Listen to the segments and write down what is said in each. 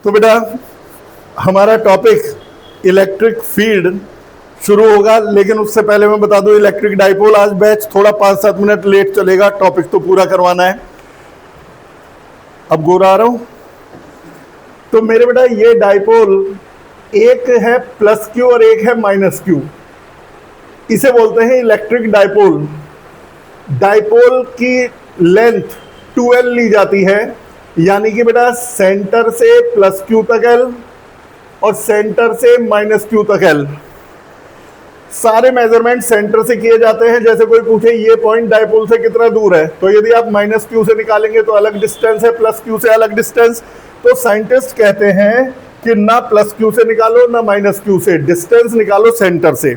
तो बेटा हमारा टॉपिक इलेक्ट्रिक फील्ड शुरू होगा, लेकिन उससे पहले मैं बता दूं इलेक्ट्रिक डाइपोल आज बैच थोड़ा 5-7 मिनट लेट चलेगा, टॉपिक तो पूरा करवाना है। अब गोरा आ रहा हूं। तो मेरे बेटा ये डाइपोल एक है प्लस क्यू और एक है माइनस क्यू, इसे बोलते हैं इलेक्ट्रिक डाइपोल। डाइपोल की लेंथ 2L ली जाती है, यानी कि बेटा सेंटर से प्लस क्यू तक L और सेंटर से माइनस क्यू तक L। सारे मेजरमेंट सेंटर से किए जाते हैं। जैसे कोई पूछे ये पॉइंट डाइपोल से कितना दूर है, तो यदि आप माइनस क्यू से निकालेंगे तो अलग डिस्टेंस है, प्लस क्यू से अलग डिस्टेंस। तो साइंटिस्ट कहते हैं कि ना प्लस क्यू से निकालो ना माइनस क्यू से, डिस्टेंस निकालो सेंटर से।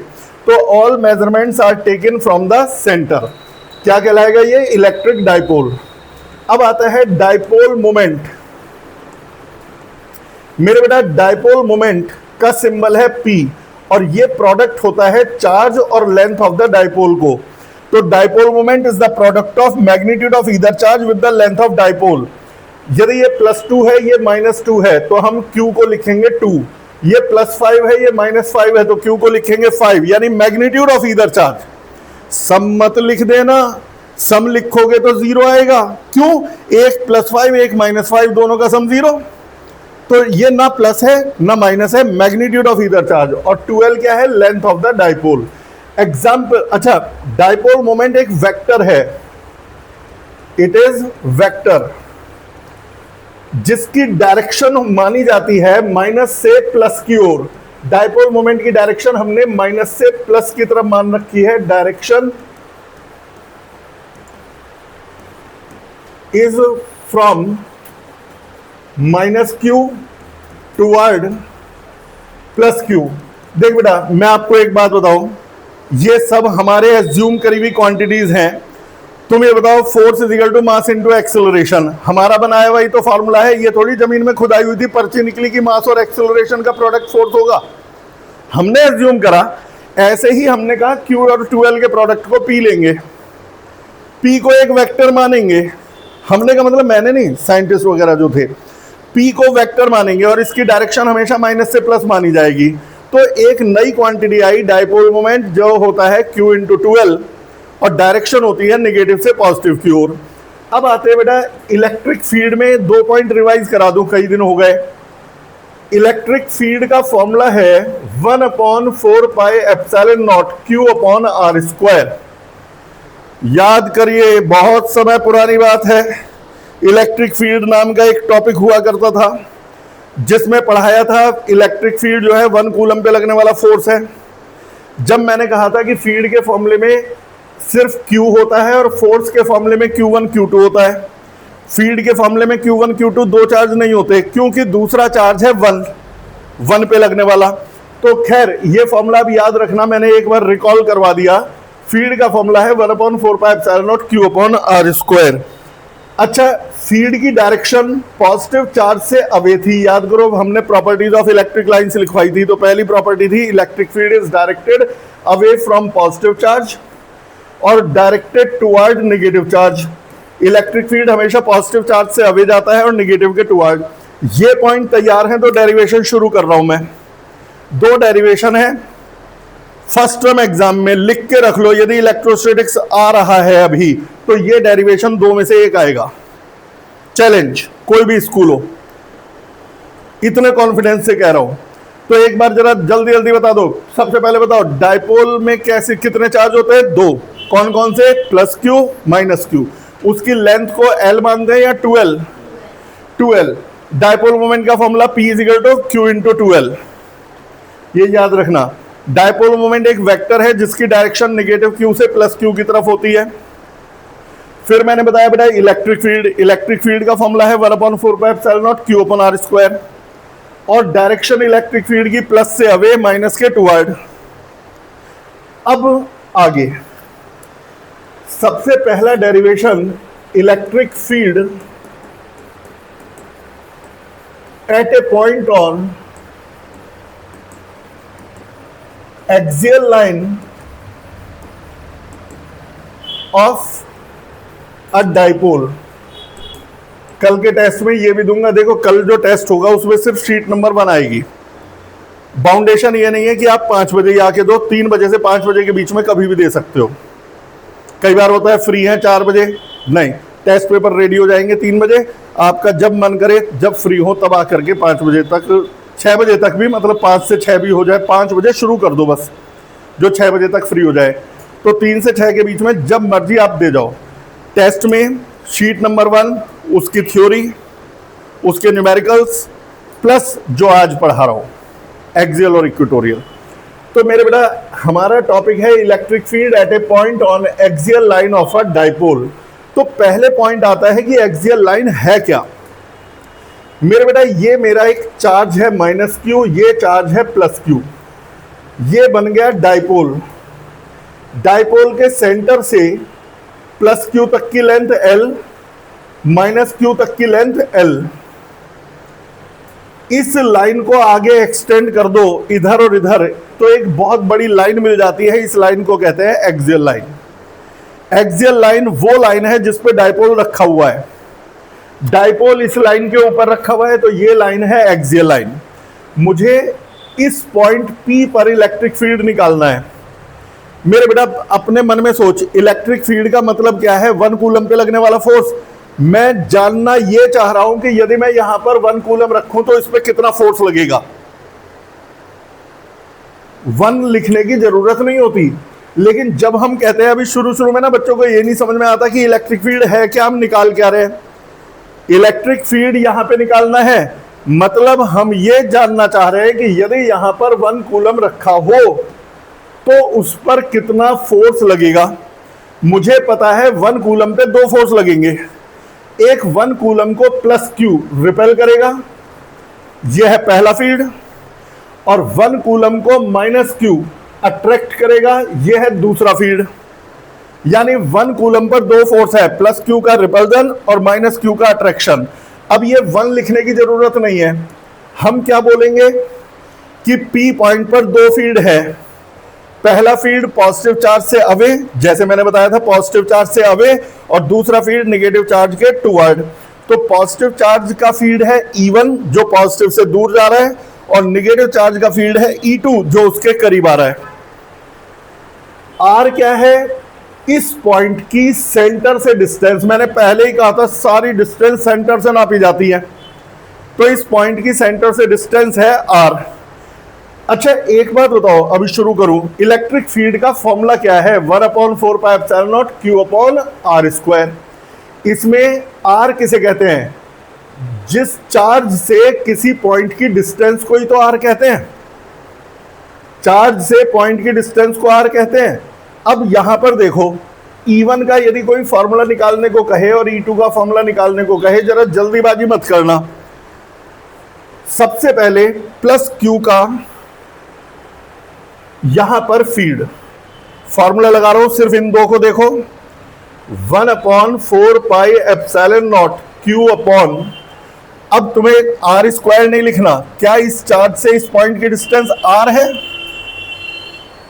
तो all measurements are taken from the centre. क्या कहलाएगा ये? Electric dipole. अब आता है डाइपोल मोमेंट। मेरे बेटा डाइपोल मोमेंट का सिंबल है P और ये प्रोडक्ट होता है चार्ज और लेंथ ऑफ द डाइपोल को। तो dipole moment is the product of magnitude of either charge with the length of dipole. यदि ये +2 है, ये -2 है, तो हम Q को लिखेंगे 2। ये +5 है, ये -5 है, तो Q को लिखेंगे 5, यानी मैग्नीट्यूड ऑफ ईदर चार्ज। सम मत लिख देना, सम लिखोगे तो 0 आएगा। क्यों? एक +5 एक -5, दोनों का सम 0। तो ये ना प्लस है ना माइनस है, मैग्नीट्यूड ऑफ ईदर चार्ज। और 2L क्या है? Length of the dipole. Example, अच्छा डाइपोल मोमेंट एक वेक्टर है, इट इज वेक्टर, जिसकी डायरेक्शन मानी जाती है माइनस से प्लस की ओर। डाइपोल मोमेंट की डायरेक्शन हमने माइनस से प्लस की तरफ मान रखी है। Direction is from minus Q toward plus Q. देख बेटा मैं आपको एक बात बताऊं, ये सब हमारे एज्यूम करी हुई क्वांटिटीज हैं। तुम ये बताओ force is equal to mass into acceleration, हमारा बनाया हुआ ही तो फॉर्मूला है। ये थोड़ी जमीन में खुदाई हुई थी, पर्ची निकली कि मास और एक्सेलरेशन का प्रोडक्ट फोर्स होगा। हमने एज्यूम करा, ऐसे ही हमने कहा क्यू और 2L के प्रोडक्ट को P लेंगे, P को एक वेक्टर मानेंगे। हमने का मतलब मैंने नहीं, साइंटिस्ट वगैरह जो थे, P को वेक्टर मानेंगे और इसकी डायरेक्शन हमेशा माइनस से प्लस मानी जाएगी। तो एक नई क्वांटिटी आई डाइपोल मोमेंट, जो होता है Q इंटू 2L और डायरेक्शन होती है नेगेटिव से पॉजिटिव की ओर। अब आते हैं बेटा इलेक्ट्रिक फील्ड में। 2 पॉइंट रिवाइज करा दूं, कई दिन हो गए। इलेक्ट्रिक फील्ड का फॉर्मूला है 1/4πε0 Q/r²। याद करिए, बहुत समय पुरानी बात है। इलेक्ट्रिक फील्ड नाम का एक टॉपिक हुआ करता था, जिसमें पढ़ाया था इलेक्ट्रिक फील्ड जो है 1 कूलम पे लगने वाला फोर्स है। जब मैंने कहा था कि फील्ड के फॉर्मूले में सिर्फ Q होता है और फोर्स के फॉर्मूले में Q1 Q2 होता है। फील्ड के फॉर्मूले में Q1 Q2 दो चार्ज नहीं होते, क्योंकि दूसरा चार्ज है 1 पे लगने वाला। तो खैर ये फॉर्मूला अब याद रखना, मैंने एक बार रिकॉल करवा दिया। फील्ड का फॉर्मूला है 1/4πε0 Q/r²। अच्छा, फील्ड की डायरेक्शन पॉजिटिव चार्ज से अवे थी। याद करो, हमने प्रॉपर्टीज ऑफ इलेक्ट्रिक लाइन से लिखवाई थी। तो पहली प्रॉपर्टी थी electric field is directed away from positive charge और directed toward negative charge. Electric field हमेशा पॉजिटिव चार्ज से अवे जाता है और नेगेटिव के टुवर्ड। ये पॉइंट तैयार हैं तो डेरिवेशन शुरू कर रहा हूं मैं। 2 डेरिवेशन है, फर्स्ट टर्म एग्जाम में लिख के रख लो। यदि इलेक्ट्रोस्टैटिक्स आ रहा है अभी, तो ये डेरिवेशन 2 में से एक आएगा। चैलेंज, कोई भी स्कूल हो, इतने कॉन्फिडेंस से कह रहा हूं। तो एक बार जरा जल्दी जल्दी बता दो। सबसे पहले बताओ डाइपोल में कैसे कितने चार्ज होते हैं? 2। कौन कौन से? Plus q minus q. उसकी लेंथ को L मानते हैं या 2L? 2L। डाइपोल मोमेंट का formula P is equal to Q into 2L। ये याद रखना। डाइपोल मोमेंट एक वेक्टर है जिसकी डायरेक्शन नेगेटिव Q से प्लस Q की तरफ होती है। फिर मैंने बताया बेटा इलेक्ट्रिक फील्ड का फॉर्मूला है 1/4πε0 Q/r²। और डायरेक्शन इलेक्ट्रिक फील्ड की प्लस से अवे, माइनस के टुवर्ड। अब आगे सबसे पहला derivation, electric field eight A point on axial line of a dipole कल के टेस्ट में ये भी दूंगा। देखो कल जो टेस्ट होगा उसमें सिर्फ शीट नंबर 1 आएगी। बाउंडेशन ये नहीं है कि आप 5 बजे ही आके दो, 3 बजे से 5 बजे के बीच में कभी भी दे सकते हो। कई बार होता है फ्री है 4 बजे, नहीं, टेस्ट पेपर रेडी हो जाएंगे 3 बजे, आपका जब मन करे जब फ्री हो तब आकर के 5 बजे तक, 6 बजे तक भी, मतलब 5 से 6 भी हो जाए, 5 बजे शुरू कर दो बस, जो 6 बजे तक फ्री हो जाए। तो 3 से 6 के बीच में जब मर्जी आप दे जाओ। टेस्ट में शीट नंबर 1, उसकी थ्योरी, उसके न्यूमेरिकल्स, प्लस जो आज पढ़ा रहा हूँ एक्सियल और इक्वेटोरियल। तो मेरे बेटा हमारा टॉपिक है electric field eight A point on axial line of a dipole. तो पहले पॉइंट आता है कि एक्सियल लाइन है क्या। मेरे बेटा ये मेरा एक चार्ज है -q, ये चार्ज है +q, ये बन गया डाइपोल। डाइपोल के सेंटर से +q तक की लेंथ l, -q तक की लेंथ l। इस लाइन को आगे एक्सटेंड कर दो इधर और इधर, तो एक बहुत बड़ी लाइन मिल जाती है। इस लाइन को कहते हैं एक्सियल लाइन। एक्सियल लाइन वो लाइन है जिस पे डाइपोल रखा हुआ है। डाइपोल इस लाइन के ऊपर रखा हुआ है, तो ये लाइन है एक्सियल लाइन। मुझे इस पॉइंट P पर इलेक्ट्रिक फील्ड निकालना है। मेरे बेटा अपने मन में सोच, इलेक्ट्रिक फील्ड का मतलब क्या है? 1 कूलम पे लगने वाला फोर्स। मैं जानना ये चाह रहा हूं कि यदि मैं यहां पर 1 कूलम रखूं तो इस पे कितना फोर्स लगेगा। 1 लिखने की जरूरत नहीं होती, लेकिन जब हम कहते हैं, अभी शुरू शुरू में ना बच्चों को ये नहीं समझ में आता कि इलेक्ट्रिक फील्ड है क्या, हम निकाल क्या रहे हैं। इलेक्ट्रिक फील्ड यहां पे निकालना है, मतलब हम ये जानना चाह रहे हैं कि यदि यहां पर 1 कूलम रखा हो तो उस पर कितना फोर्स लगेगा। मुझे पता है 1 कूलम पे 2 फोर्स लगेंगे। एक 1 कूलम को +q रिपेल करेगा, यह है पहला फील्ड, और 1 कूलम को -q अट्रैक्ट करेगा, यह है दूसरा फील्ड। यानी 1 कूलम पर 2 फोर्स है, +q का रिपल्जन और -q का अट्रैक्शन। अब ये 1 लिखने की जरूरत नहीं है, हम क्या बोलेंगे कि P पॉइंट पर 2 फील्ड है। पहला फील्ड पॉजिटिव चार्ज से अवे, जैसे मैंने बताया था पॉजिटिव चार्ज से अवे, और दूसरा फील्ड नेगेटिव चार्ज के टुवर्ड। तो पॉजिटिव चार्ज का फील्ड है E1 जो पॉजिटिव से दूर जा रहा है, और नेगेटिव चार्ज का फील्ड है E2 जो उसके करीब आ रहा है। R क्या है? इस पॉइंट की सेंटर से डिस्टेंस। मैंने पहले ही कहा था सारी डिस्टेंस सेंटर से नापी जाती है, तो इस पॉइंट की सेंटर से डिस्टेंस है R। अच्छा एक बात बताओ, अभी शुरू करूं, इलेक्ट्रिक फील्ड का फॉर्मूला क्या है? 1/4πε0 Q/r²। इसमें R किसे कहते हैं? जिस चार्ज से किसी पॉइंट की डिस्टेंस को ही तो R कहते हैं। चार्ज से पॉइंट की डिस्टेंस को R कहते हैं। अब यहां पर देखो, E1 का यदि कोई फॉर्मूला निकालने को कहे और E2 का फॉर्मूला निकालने को कहे, जरा जल्दीबाजी मत करना। सबसे पहले +q का यहां पर फील्ड फॉर्मूला लगा रहा हूं, सिर्फ इन दो को देखो, 1/4πε0 Q/। अब तुम्हें R² नहीं लिखना। क्या इस चार्ज से इस पॉइंट की डिस्टेंस R है?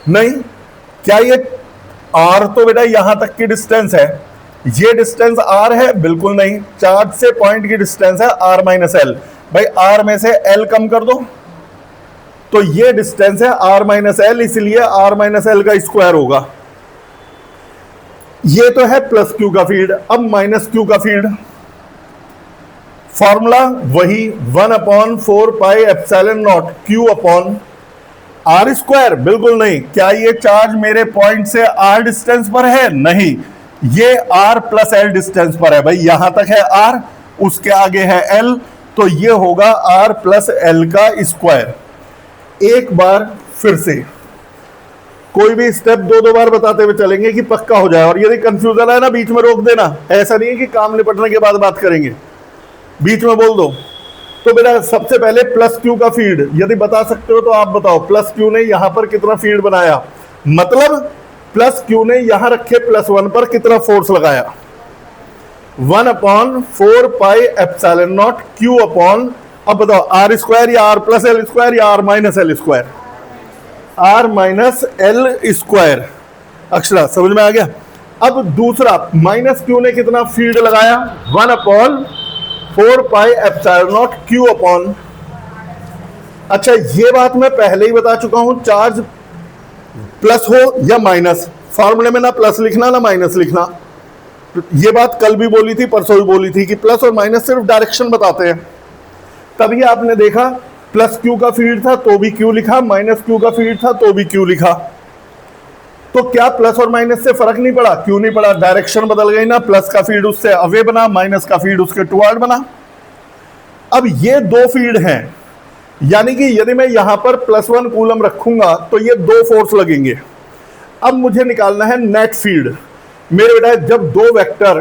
नहीं। क्या ये R तो बेटा यहां तक की डिस्टेंस है, ये डिस्टेंस R है? बिल्कुल नहीं। चार्ज से पॉइंट की डिस्टेंस है R - L। भाई R में से L कम कर दो, तो ये डिस्टेंस है R - L, इसलिए R - L का स्क्वायर होगा। ये तो है +q का फील्ड। अब -q का फील्ड फॉर्मूला वही 1/4πε0 Q/r²। बिल्कुल नहीं। क्या ये चार्ज मेरे पॉइंट से R डिस्टेंस पर है? नहीं, ये R + L डिस्टेंस पर है। भाई यहां तक है R, उसके आगे है L, तो ये होगा R + L का स्क्वायर। एक बार फिर से कोई भी स्टेप 2 बार बताते हुए चलेंगे कि पक्का हो जाए, और यदि कंफ्यूजन है ना बीच में रोक देना। ऐसा नहीं है कि काम निपटने के बाद बात करेंगे, बीच में बोल दो। तो बेटा सबसे पहले +q का फील्ड यदि बता सकते हो तो आप बताओ। +q ने यहां पर कितना फील्ड बनाया, मतलब +q ने यहां रखे +1 पर कितना फोर्स लगाया? 1/4πε0 Q/। अब बताओ R² या R + L² या R - L²? R - L²। Akshara समझ में आ गया? अब दूसरा -q ने कितना फील्ड लगाया? 1/4 4 पाई एप्सिलॉन नॉट क्यू अपॉन, अच्छा ये बात मैं पहले ही बता चुका हूं, चार्ज प्लस हो या माइनस, फॉर्मूले में ना प्लस लिखना ना माइनस लिखना। ये बात कल भी बोली थी, परसों भी बोली थी कि प्लस और माइनस सिर्फ डायरेक्शन बताते हैं। तभी आपने देखा प्लस क्यू का फील्ड था तो भी क्यू लिखा, माइनस क्यू का फील्ड था तो भी क्यू लिखा। तो क्या प्लस और माइनस से फर्क नहीं पड़ा? क्यों नहीं पड़ा? डायरेक्शन बदल गई ना, प्लस का फील्ड उससे अवे बना, माइनस का फील्ड उसके टुवर्ड बना। अब ये दो फील्ड हैं, यानी कि यदि मैं यहां पर +1 कूलम रखूंगा तो ये दो फोर्स लगेंगे। अब मुझे निकालना है नेट फील्ड। मेरे बेटा जब दो वेक्टर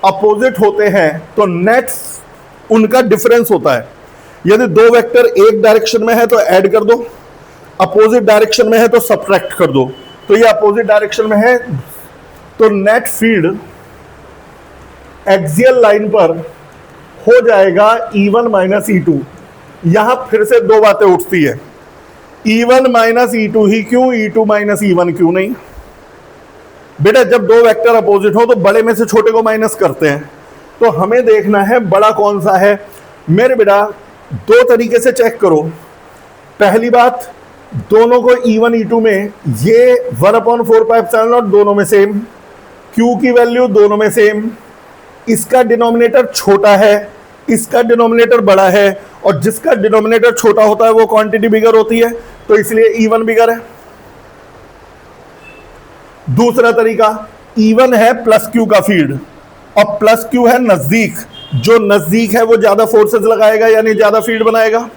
अपोजिट होते हैं तो नेट उनका डिफरेंस होता है। यदि दो वेक्टर एक डायरेक्शन में है तो ऐड कर दो, अपोजिट डायरेक्शन में है तो सब्ट्रैक्ट कर दो। तो ये अपोजिट डायरेक्शन में है तो नेट फील्ड एक्सियल लाइन पर हो जाएगा E1 माइनस E2। यहां फिर से दो बातें उठती है, E1 माइनस E2 ही क्यों, E2 माइनस E1 क्यों नहीं? बेटा जब दो वेक्टर अपोजिट हो तो बड़े में से छोटे को माइनस करते हैं, तो हमें देखना है बड़ा कौन सा है। मेरे बेटा दो तरीके से चेक करो। पहली बात, दोनों को E1 E2 में ये 1/4 पाई एप्सिलॉन नॉट दोनों में सेम, Q की वैल्यू दोनों में सेम, इसका डिनोमिनेटर छोटा है, इसका डिनोमिनेटर बड़ा है, और जिसका डिनोमिनेटर छोटा होता है वो क्वांटिटी बिगर होती है, तो इसलिए E1 बिगर है। दूसरा तरीका, E1 है प्लस Q का फील्ड और प्लस Q है नजदीक, जो नजदीक है वो ज्यादा फोर्सेस लगाएगा यानी ज्यादा फील्ड बनाएगा।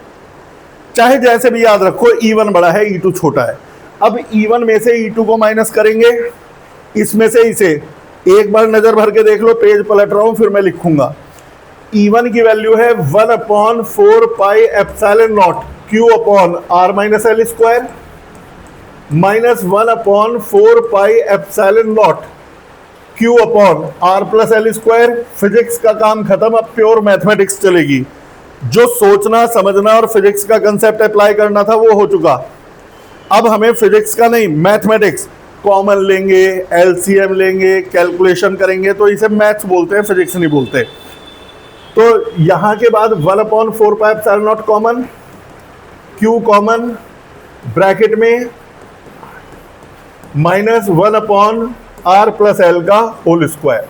चाहे जैसे भी याद रखो, E1 बड़ा है E2 छोटा है। अब E1 में से E2 को माइनस करेंगे, इसमें से इसे एक बार नजर भर के देख लो, पेज पलट रहा हूं फिर मैं लिखूंगा। E1 की वैल्यू है 1/4 pi epsilon naught Q upon R minus L square minus 1/4 pi epsilon naught Q upon R plus L square. Physics का काम खत्म, अब प्योर मैथमेटिक्स चलेगी। जो सोचना समझना और फिजिक्स का कंसेप्ट अप्लाई करना था वो हो चुका। अब हमें फिजिक्स का नहीं, मैथमेटिक्स, कॉमन लेंगे, एलसीएम लेंगे, कैलकुलेशन करेंगे, तो इसे मैथ्स बोलते हैं, फिजिक्स नहीं बोलते। तो यहां के बाद 1/4 pi epsilon not common, Q common, bracket में माइनस 1/R प्लस L का होल स्क्वायर।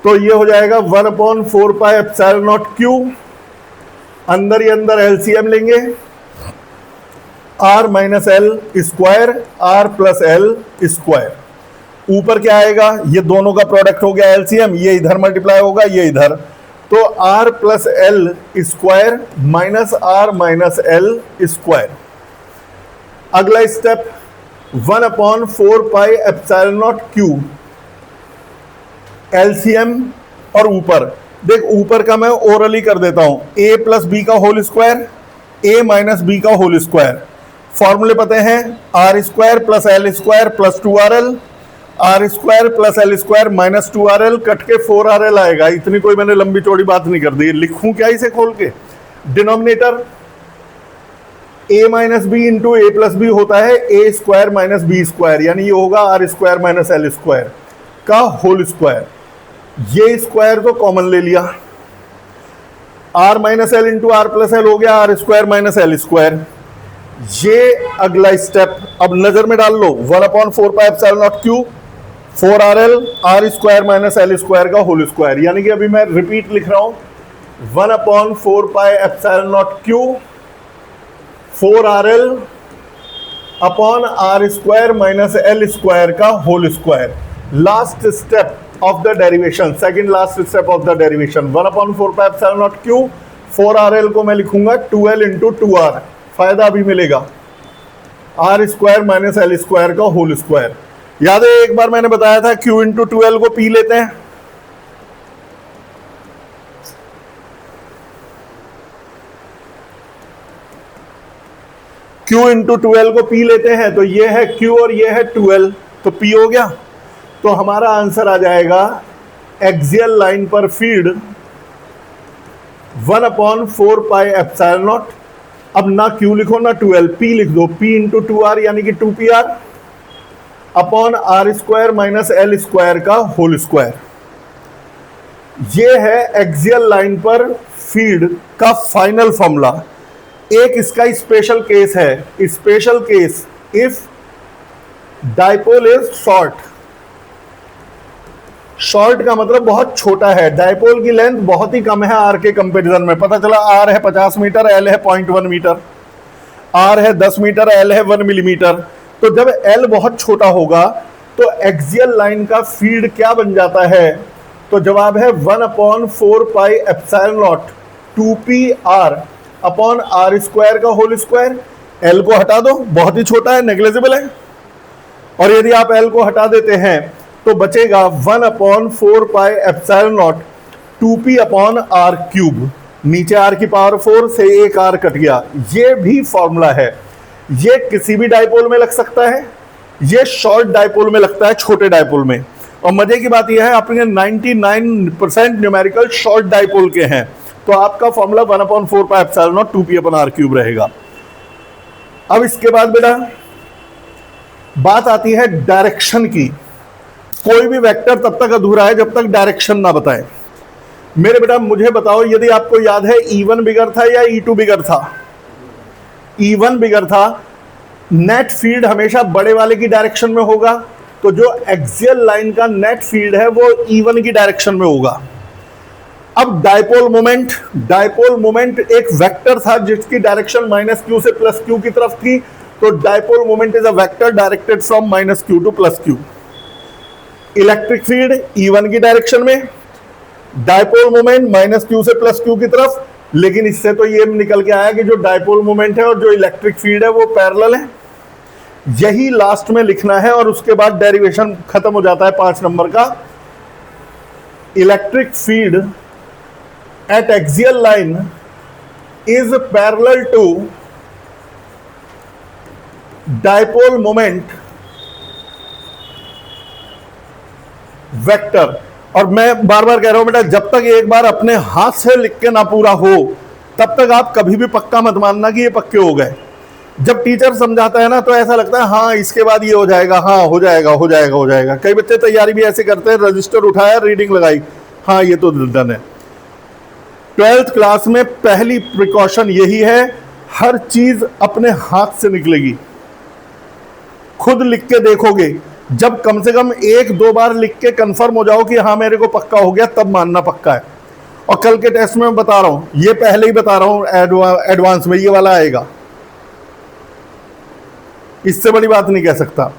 तो ये हो जाएगा 1/4 पाई एप्सिलॉन नॉट Q, अंदर ही अंदर एलसीएम लेंगे, R minus L square, R plus L square. ऊपर क्या आएगा, ये दोनों का प्रोडक्ट हो गया एलसीएम, ये इधर मल्टीप्लाई होगा ये इधर, तो R plus L square minus R minus L square. अगला step 1/4 pi epsilon naught Q, LCM, और ऊपर देख, ऊपर का मैं ओरली कर देता हूं, A प्लस B का whole square, A minus B का होल स्क्वायर। फॉर्मूले पते हैं, R square plus L square plus 2RL, R square plus L square minus 2RL, cut के 4RL आएगा। इतनी कोई मैंने लंबी चौड़ी बात नहीं कर दी, लिखूं क्या इसे खोल के? Denominator A minus B into A plus B होता है A square minus B square, यानी ये होगा R square minus L square का होल स्क्वायर। ये स्क्वायर तो कॉमन ले लिया, R minus L into R plus L हो गया R square minus L square. ये अगला स्टेप अब नजर में डाल लो, 1/4 pi epsilon naught Q, 4RL, R square minus L square का होल स्क्वायर। यानी कि अभी मैं रिपीट लिख रहा हूं, 1/4 pi epsilon naught Q, 4RL upon R square minus L square का whole square. Last step of the derivation, second last step of the derivation, 1/4 pi epsilon naught Q, 4RL को मैं लिखूंगा 2L इंटू 2R, फायदा भी मिलेगा, R square minus L square का whole square. याद है एक बार मैंने बताया था Q इंटू 2L को पी लेते हैं, Q इंटू 2L को पी लेते हैं, तो ये है Q और ये है 2L, तो P हो गया। तो हमारा आंसर आ जाएगा एक्सियल लाइन पर फील्ड 1/4 पाई एप्सिलॉन नॉट, अब ना Q लिखो ना 2L, P लिख दो, P इंटू 2R यानी कि 2PR upon R square minus L square का होल स्क्वायर। ये है एक्सियल लाइन पर फील्ड का फाइनल फॉर्मूला। एक इसका स्पेशल केस है, special case if dipole is short. Short का मतलब बहुत छोटा है, डाइपोल की लेंथ बहुत ही कम है आर के कंपैरिजन में। पता चला आर है 50 मीटर, एल है 0.1 मीटर, आर है 10 मीटर, एल है 1 मिलीमीटर। तो जब एल बहुत छोटा होगा तो एक्सियल लाइन का फील्ड क्या बन जाता है? तो जवाब है 1/4 pi epsilon naught 2p r upon R square का होल स्क्वायर। एल को हटा दो, बहुत ही छोटा है, नेग्लिजिबल है। और यदि आप एल को हटा देते हैं तो बचेगा 1/4 pi epsilon naught 2p upon R cube. नीचे आर की पावर 4 से एक आर कट गया। ये भी फॉर्मूला है, ये किसी भी डाइपोल में लग सकता है, ये शॉर्ट डाइपोल में लगता है, छोटे डाइपोल में। और मजे की बात यह है आपके 99% न्यूमेरिकल शॉर्ट डाइपोल के हैं। तो आपका formula 1/4 pi epsilon naught 2p upon R cube रहेगा। अब इसके बाद बेटा बात आती है डायरेक्शन की। कोई भी वेक्टर तब तक अधूरा है जब तक डायरेक्शन ना बताए। मेरे बेटा मुझे बताओ, यदि आपको याद है E1 बिगर था या E2 बिगर था? E1 बिगर था। नेट फील्ड हमेशा बड़े वाले की डायरेक्शन में होगा, तो जो एक्सियल लाइन का नेट फील्ड है वो E1 की डायरेक्शन में होगा। अब डाइपोल मोमेंट एक वेक्टर था जिसकी डायरेक्शन -q से +q की तरफ थी। तो dipole moment is a vector directed from -q to +q। Electric field E1 की डायरेक्शन में, डाइपोल मोमेंट -q से +q की तरफ। लेकिन इससे तो ये निकल के आया कि जो डाइपोल मोमेंट है और जो इलेक्ट्रिक फील्ड है वो पैरेलल है। यही लास्ट में लिखना है और उसके बाद डेरिवेशन खत्म हो जाता है 5 नंबर का। Electric field at axial line is parallel to dipole moment vector. और मैं बार बार कह रहा हूं बेटा, जब तक एक बार अपने हाथ से लिख के ना पूरा हो तब तक आप कभी भी पक्का मत मानना कि ये पक्के हो गए। जब टीचर समझाता है ना तो ऐसा लगता है हाँ इसके बाद ये हो जाएगा, हाँ हो जाएगा हो जाएगा हो जाएगा। कई बच्चे तैयारी भी ऐसे करते हैं, रजिस्टर उठाया, रीडिंग लगाई, हाँ ये तो डन है। 12th क्लास में पहली प्रिकॉशन यही है, हर चीज अपने हाथ से निकलेगी। खुद लिख के देखोगे, जब कम से कम 1-2 बार लिख के कंफर्म हो जाओ कि हाँ मेरे को पक्का हो गया, तब मानना पक्का है। और कल के टेस्ट में मैं बता रहा हूं, ये पहले ही बता रहा हूं, एडवांस में ये वाला आएगा, इससे बड़ी बात नहीं कह सकता।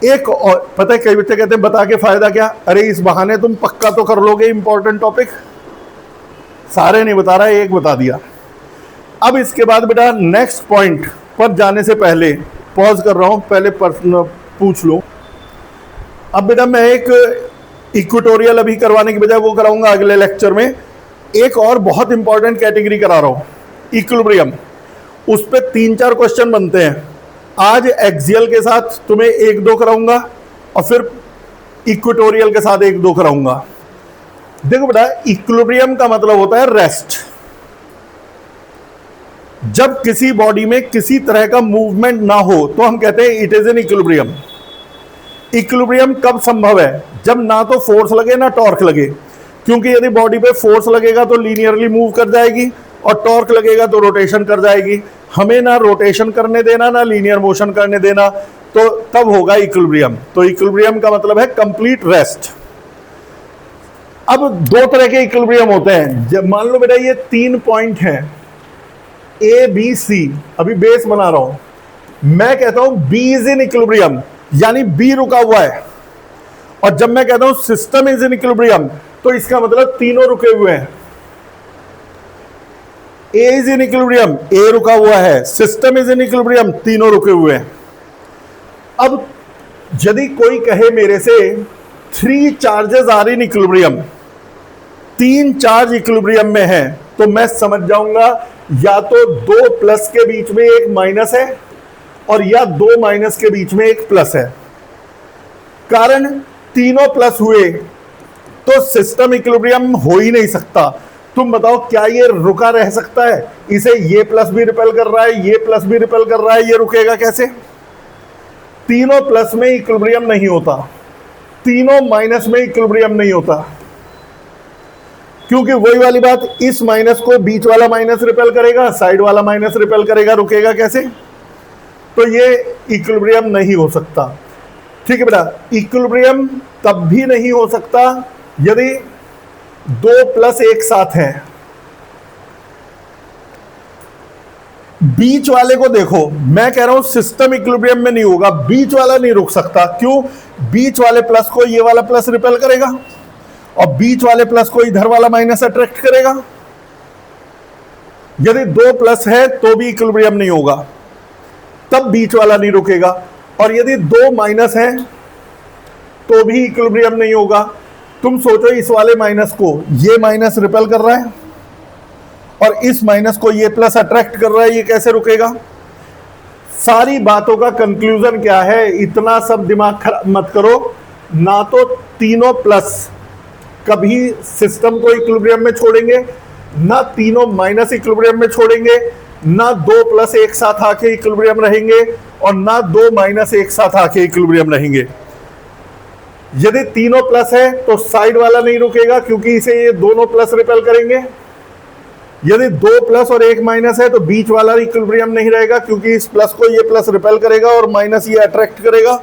एक और पता है, कई बच्चे कहते हैं बता के फायदा क्या? अरे इस बहाने तुम पक्का तो कर लोगे इंपॉर्टेंट टॉपिक। सारे नहीं बता रहा, एक बता दिया। अब इसके बाद बेटा नेक्स्ट पॉइंट पर जाने से पहले पॉज कर रहा हूं, पहले प्रश्न पूछ लो। अब बेटा मैं एक इक्वेटोरियल अभी करवाने की बजाय वो कराऊंगा अगले लेक्चर में। एक और बहुत इंपॉर्टेंट कैटेगरी करा रहा हूं, इक्विलिब्रियम। उस पर 3-4 क्वेश्चन बनते हैं। आज एक्सियल के साथ तुम्हें 1-2 कराऊंगा और फिर इक्वेटोरियल के साथ 1-2 कराऊंगा। देखो बेटा, इक्विलिब्रियम का मतलब होता है रेस्ट। जब किसी बॉडी में किसी तरह का मूवमेंट ना हो तो हम कहते हैं it is an equilibrium. Equilibrium कब संभव है? जब ना तो फोर्स लगे ना टॉर्क लगे। क्योंकि यदि बॉडी पे फोर्स लगेगा तो लीनियरली मूव कर जाएगी और टॉर्क लगेगा तो रोटेशन कर जाएगी। हमें ना रोटेशन करने देना ना लीनियर मोशन करने देना, तो तब होगा इक्विलिब्रियम। तो इक्विलिब्रियम का मतलब है कंप्लीट रेस्ट। अब 2 तरह के इक्विलिब्रियम होते हैं। जब मान लो बेटा ये 3 पॉइंट हैं A B C, अभी बेस बना रहा हूं। मैं कहता हूं B इज इन इक्विलिब्रियम, यानी B रुका हुआ है। और जब मैं कहता हूं सिस्टम इज इन इक्विलिब्रियम तो इसका मतलब तीनों रुके हुए हैं। A is in equilibrium, A रुका हुआ है, सिस्टम इज इन इक्विलिब्रियम, तीनों रुके हुए हैं। अब यदि कोई कहे मेरे से 3 charges are in equilibrium, 3 charge equilibrium में है, तो मैं समझ जाऊंगा या तो 2 प्लस के बीच में एक माइनस है और या 2 माइनस के बीच में एक प्लस है। कारण तीनों प्लस हुए तो सिस्टम इक्विलिब्रियम हो ही नहीं सकता। तुम बताओ क्या ये रुका रह सकता है? इसे ये प्लस भी रिपेल कर रहा है, ये प्लस भी रिपेल कर रहा है, ये रुकेगा कैसे? तीनों प्लस में इक्विलिब्रियम नहीं होता, तीनों माइनस में इक्विलिब्रियम नहीं होता। क्योंकि वही वाली बात, इस माइनस को बीच वाला माइनस रिपेल करेगा, साइड वाला माइनस रिपेल करेगा, रुकेगा कैसे? तो ये इक्विलिब्रियम नहीं हो सकता। ठीक है बेटा, इक्विलिब्रियम तब भी नहीं हो सकता यदि दो प्लस एक साथ है। बीच वाले को देखो, मैं कह रहा हूं सिस्टम इक्विलिब्रियम में नहीं होगा, बीच वाला नहीं रुक सकता। क्यों? बीच वाले प्लस को ये वाला प्लस रिपेल करेगा और बीच वाले प्लस को इधर वाला माइनस अट्रैक्ट करेगा। यदि दो प्लस है तो भी इक्विलिब्रियम नहीं होगा, तब बीच वाला नहीं रुकेगा। और यदि दो माइनस है तो भी इक्विलिब्रियम नहीं होगा। तुम सोचो, इस वाले माइनस को ये माइनस रिपेल कर रहा है और इस माइनस को ये प्लस अट्रैक्ट कर रहा है, ये कैसे रुकेगा? सारी बातों का कंक्लूजन क्या है? इतना सब दिमाग खराब मत करो। ना तो तीनों प्लस कभी सिस्टम को इक्विलिब्रियम में छोड़ेंगे, ना तीनों माइनस इक्विलिब्रियम में छोड़ेंगे, ना दो प्लस एक साथ आके इक्विलिब्रियम रहेंगे और ना दो माइनस एक साथ आके इक्विलिब्रियम रहेंगे। यदि तीनों प्लस है तो साइड वाला नहीं रुकेगा, क्योंकि इसे ये दोनों प्लस रिपेल करेंगे। यदि दो प्लस और एक माइनस है तो बीच वाला इक्विलिब्रियम नहीं रहेगा, क्योंकि इस प्लस को ये प्लस रिपेल करेगा और माइनस ये अट्रैक्ट करेगा।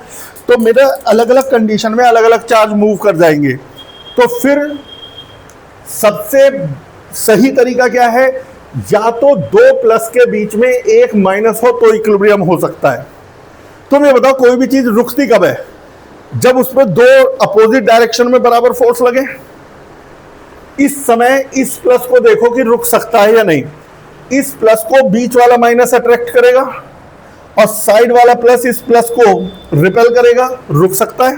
तो मेरा अलग अलग कंडीशन में अलग अलग चार्ज मूव कर जाएंगे। तो फिर सबसे सही तरीका क्या है? या तो दो प्लस के बीच में एक माइनस हो तो इक्विलिब्रियम हो सकता है। तुम ये बताओ, कोई भी चीज रुकती कब है? जब उसमें दो अपोजिट डायरेक्शन में बराबर फोर्स लगे। इस समय इस प्लस को देखो कि रुक सकता है या नहीं। इस प्लस को बीच वाला माइनस अट्रैक्ट करेगा और साइड वाला प्लस इस प्लस को रिपेल करेगा, रुक सकता है।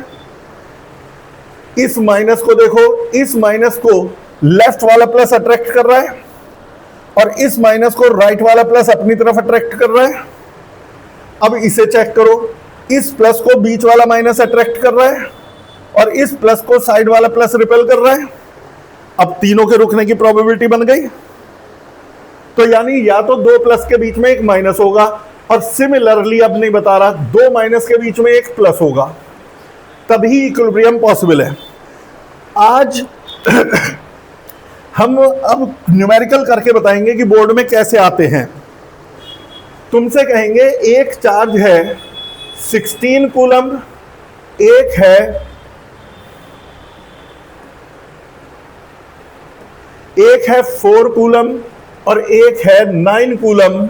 इस माइनस को देखो, इस माइनस को लेफ्ट वाला प्लस अट्रैक्ट कर रहा है और इस माइनस को राइट वाला प्लस अपनी तरफ अट्रैक्ट कर रहा है। अब इसे चेक करो, इस प्लस को बीच वाला माइनस अट्रैक्ट कर रहा है और इस प्लस को साइड वाला प्लस रिपेल कर रहा है। अब तीनों के रुकने की प्रोबेबिलिटी बन गई। तो यानी या तो दो प्लस के बीच में एक माइनस होगा, और सिमिलरली अब नहीं बता रहा, दो माइनस के बीच में एक प्लस होगा, तभी इक्विलिब्रियम पॉसिबल है। आज हम अब न्यूमेरिकल करके बताएंगे कि बोर्ड में कैसे आते हैं। तुमसे कहेंगे एक चार्ज है 16 कूलम, एक है 4 कूलम और एक है 9 कूलम।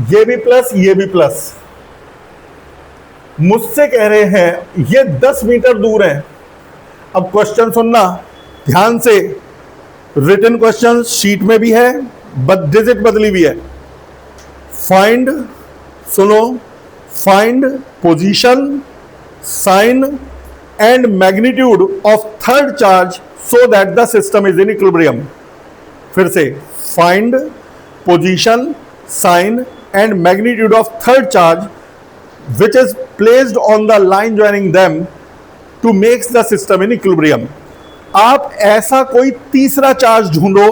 ये भी प्लस, ये भी प्लस। मुझसे कह रहे हैं ये 10 मीटर दूर है। अब क्वेश्चन सुनना ध्यान से, रिटन क्वेश्चन शीट में भी है, डिजिट बदली भी है। फाइंड, सुनो, find position, sign and magnitude of third charge so that the system is in equilibrium. फिर से, find position, sign and magnitude of third charge which is placed on the line joining them to make the system in equilibrium। आप ऐसा कोई तीसरा charge ढूंढो,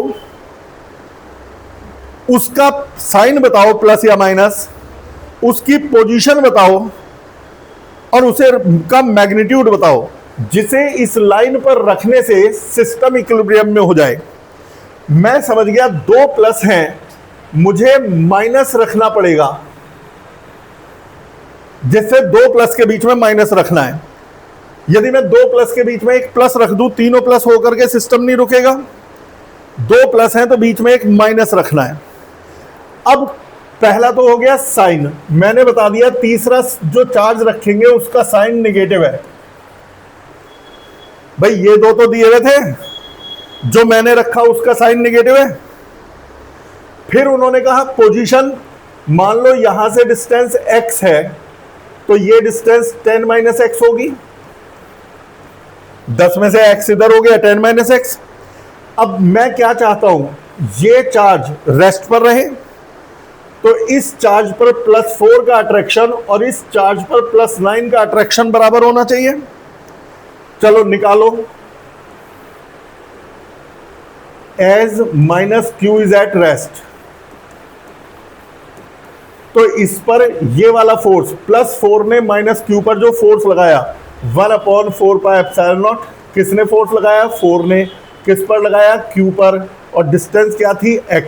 उसका sign बताओ plus या माइनस, उसकी पोजीशन बताओ और उसे का मैग्नीट्यूड बताओ, जिसे इस लाइन पर रखने से सिस्टम इक्विलिब्रियम में हो जाए। मैं समझ गया दो प्लस हैं, मुझे माइनस रखना पड़ेगा, जिससे दो प्लस के बीच में माइनस रखना है। यदि मैं दो प्लस के बीच में एक प्लस रख दूं, तीनों प्लस होकर के सिस्टम नहीं रुकेगा। दो प्लस हैं तो बीच में एक माइनस रखना है। अब पहला तो हो गया साइन, मैंने बता दिया। तीसरा जो चार्ज रखेंगे उसका साइन नेगेटिव है। भाई ये दो तो दिए हुए थे, जो मैंने रखा उसका साइन नेगेटिव है। फिर उन्होंने कहा पोजीशन, मान लो यहां से डिस्टेंस x है तो ये डिस्टेंस 10 माइनस एक्स होगी। 10 में से x इधर हो गया, 10 माइनस एक्स। अब मैं क्या चाहता हूं, ये चार्ज रेस्ट पर रहे, तो इस चार्ज पर +4 का अट्रैक्शन और इस चार्ज पर +9 का अट्रैक्शन बराबर होना चाहिए। चलो निकालो। As -q is at rest, तो इस पर ये वाला फोर्स +4 ने -q पर जो फोर्स लगाया 1/4πε0, किसने फोर्स लगाया? 4 ने। किस पर लगाया? Q पर, और डिस्टेंस क्या थी? x।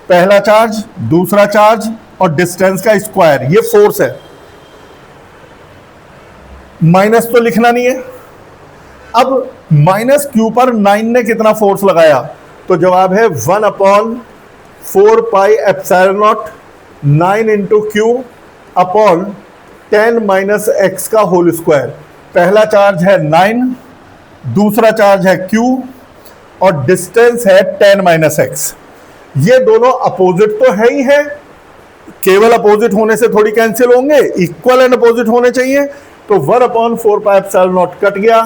पहला चार्ज, दूसरा चार्ज और डिस्टेंस का स्क्वायर, ये फोर्स है। माइनस तो लिखना नहीं है। अब माइनस क्यू पर 9 ने कितना फोर्स लगाया? तो जवाब है 1/4 pi epsilon not 9 into Q upon 10 minus X का होल स्क्वायर। पहला चार्ज है 9, दूसरा चार्ज है Q और डिस्टेंस है 10 माइनस एक्स। ये दोनों अपोजिट तो है ही है, केवल अपोजिट होने से थोड़ी कैंसिल होंगे, इक्वल एंड अपोजिट होने चाहिए। तो 1/4 पाई एप्सिलॉन नॉट कट गया,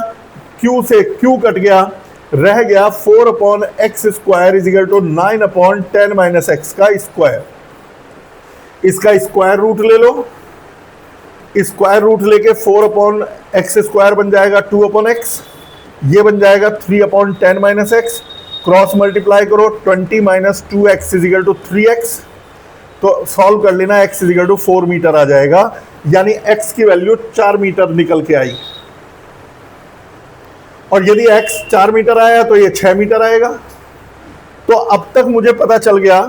Q से Q कट गया, रह गया 4/x square is equal to 9/10 minus X का स्क्वायर। इसका स्क्वायर रूट ले लो, स्क्वायर रूट लेके 4/x स्क्वायर बन जाएगा 2/x, ये बन जाएगा 3/10 माइनस एक्स। क्रॉस मल्टीप्लाई करो, 20 minus 2x is equal to 3x। तो सॉल्व कर लेना, x is equal to 4 metre आ जाएगा, यानी x की वैल्यू 4 मीटर निकल के आई। और यदि x 4 मीटर आया तो ये 6 मीटर आएगा। तो अब तक मुझे पता चल गया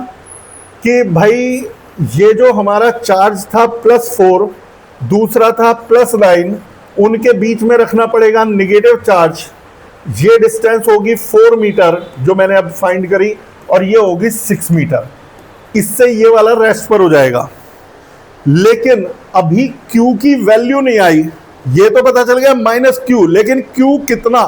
कि भाई ये जो हमारा चार्ज था +4, दूसरा था +9, उनके बीच में रखना पड़ेगा नेगेटिव चार्ज। ये डिस्टेंस होगी 4 मीटर जो मैंने अब फाइंड करी, और ये होगी 6 मीटर। इससे ये वाला रेस्ट पर हो जाएगा। लेकिन अभी Q की वैल्यू नहीं आई, ये तो पता चल गया -Q, लेकिन Q कितना?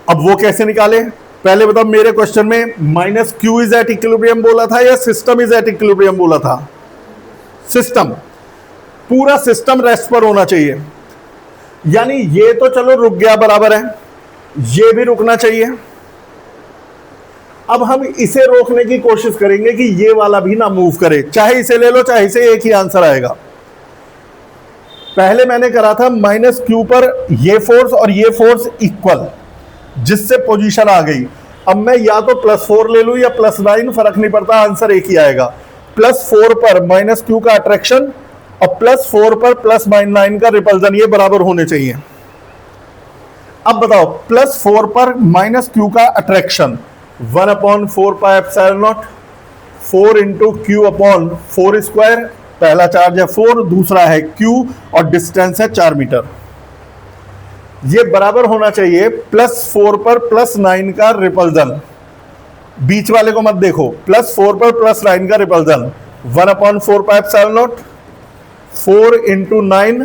अब वो कैसे निकाले? पहले बताओ, मेरे क्वेश्चन में -Q इज एट इक्विलिब्रियम बोला था या सिस्टम इज एट इक्विलिब्रियम बोला था? सिस्टम, पूरा सिस्टम रेस्ट पर होना चाहिए। यानी ये तो चलो रुक गया, बराबर है, ये भी रुकना चाहिए। अब हम इसे रोकने की कोशिश करेंगे कि ये वाला भी ना मूव करे, चाहे इसे ले लो चाहे इसे, एक ही आंसर आएगा। पहले मैंने करा था -Q पर ये फोर्स और ये फोर्स इक्वल, जिससे पोजीशन आ गई। अब मैं या तो +4 ले लूं या +9, फर्क नहीं पड़ता, आंसर एक ही आएगा। +4 पर -Q का अट्रैक्शन और +4 पर +9 का रिपल्जन, ये बराबर होने चाहिए। अब बताओ, +4 पर -Q का attraction 1/4 pi epsilon not 4 into Q upon 4 square. पहला चार्ज है 4, दूसरा है Q और डिस्टेंस है 4 मीटर। ये बराबर होना चाहिए +4 पर +9 का रिपल्जन। बीच वाले को मत देखो, +4 पर +9 का repulsion 1/4 pi epsilon not 4 into 9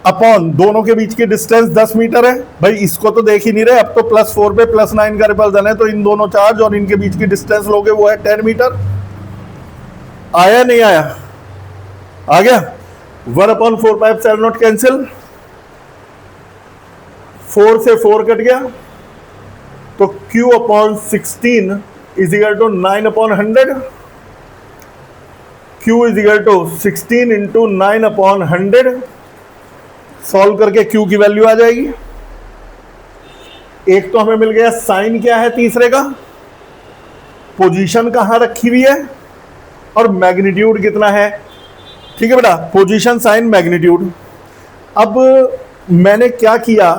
upon दोनों के बीच की डिस्टेंस 10 मीटर है। भाई इसको तो देख ही नहीं रहे, अब तो +4 पे +9 का रिपल्जन है, तो इन दोनों चार्ज और इनके बीच की डिस्टेंस लोगे, वो है 10 मीटर। आया नहीं आया? आ गया। 1/4 पाई एप्सिलॉन नॉट कैंसिल, 4 से 4 कट गया, तो Q/16 is equal to 9/100। Q is equal to 16 into 9/100। Solve करके Q की वैल्यू आ जाएगी। एक तो हमें मिल गया, साइन क्या है तीसरे का, पोजीशन कहां रखी हुई है, और मैग्नीट्यूड कितना है। ठीक है बेटा, पोजीशन, साइन, मैग्नीट्यूड। अब मैंने क्या किया,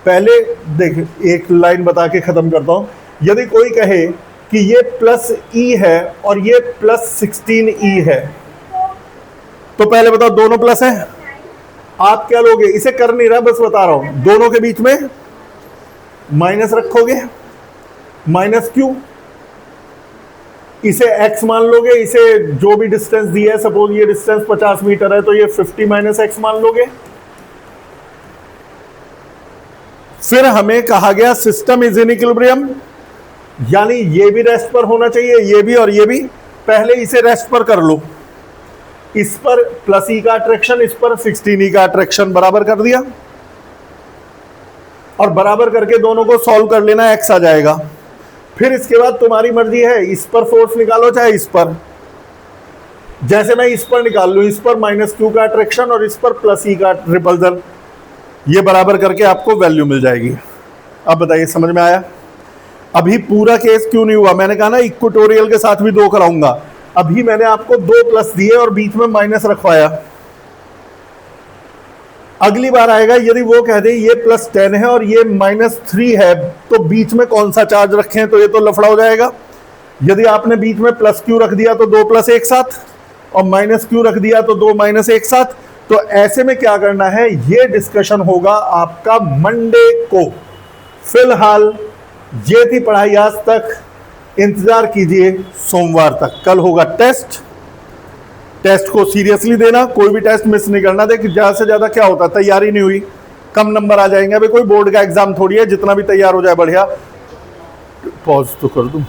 पहले देख, एक लाइन बता के खत्म करता हूं। यदि कोई कहे कि ये +E है और ये +16E है, तो पहले बताओ दोनों प्लस हैं, आप क्या लोगे? इसे कर नहीं रहा, बस बता रहा हूं। दोनों के बीच में माइनस रखोगे, -Q, इसे x मान लोगे, इसे जो भी डिस्टेंस दी है, सपोज ये डिस्टेंस 50 मीटर है, तो ये 50 - x मान लोगे। फिर हमें कहा गया सिस्टम इज इन इक्विलिब्रियम, यानी ये भी रेस्ट पर होना चाहिए, ये भी और ये भी। पहले इसे रेस्ट पर कर लो, इस पर +E का अट्रैक्शन, इस पर 16E का अट्रैक्शन, बराबर कर दिया। और बराबर करके दोनों को सॉल्व कर लेना, x आ जाएगा। फिर इसके बाद तुम्हारी मर्जी है, इस पर फोर्स निकालो चाहे इस पर। जैसे मैं इस पर निकाल लूं, इस पर -Q का अट्रैक्शन और इस पर +E का रिपल्जन, ये बराबर करके आपको वैल्यू मिल जाएगी। अब बताइए, समझ में आया? अभी पूरा केस क्यों नहीं हुआ? मैंने कहा ना इक्वेटोरियल के साथ भी 2 कराऊंगा। अभी मैंने आपको 2 प्लस दिए और बीच में माइनस रखवाया। अगली बार आएगा यदि वो कह दे ये +10 है और ये -3 है, तो बीच में कौन सा चार्ज रखें, तो ये तो लफड़ा हो जाएगा। यदि आपने बीच में +q रख दिया तो 2 प्लस एक साथ, और -q रख दिया तो 2 माइनस एक साथ। तो ऐसे में क्या करना है, ये डिस्कशन होगा आपका मंडे को। फिलहाल ये थी पढ़ाई आज तक, इंतजार कीजिए सोमवार तक। कल होगा टेस्ट, टेस्ट को सीरियसली देना, कोई भी टेस्ट मिस नहीं करना। देख ज्यादा से ज्यादा क्या होता है, तैयारी नहीं हुई कम नंबर आ जाएंगे। अभी कोई बोर्ड का एग्जाम थोड़ी है, जितना भी तैयार हो जाए बढ़िया। पॉज तो कर दूं।